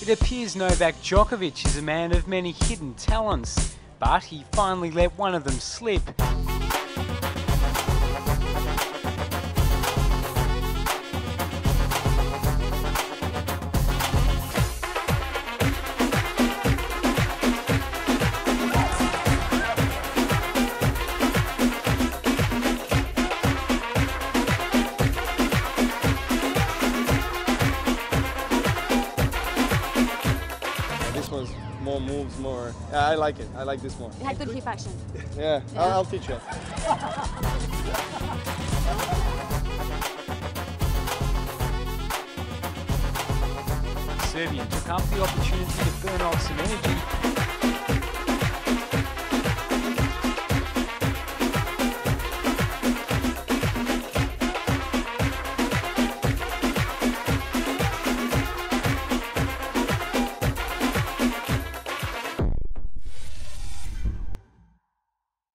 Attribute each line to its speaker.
Speaker 1: It appears Novak Djokovic is a man of many hidden talents, but he finally let one of them slip.
Speaker 2: More moves, more. Yeah, I like it. I like this more.
Speaker 3: You had good hip action.
Speaker 2: Yeah, I'll teach you.
Speaker 1: Serbian took up the opportunity to burn off some energy.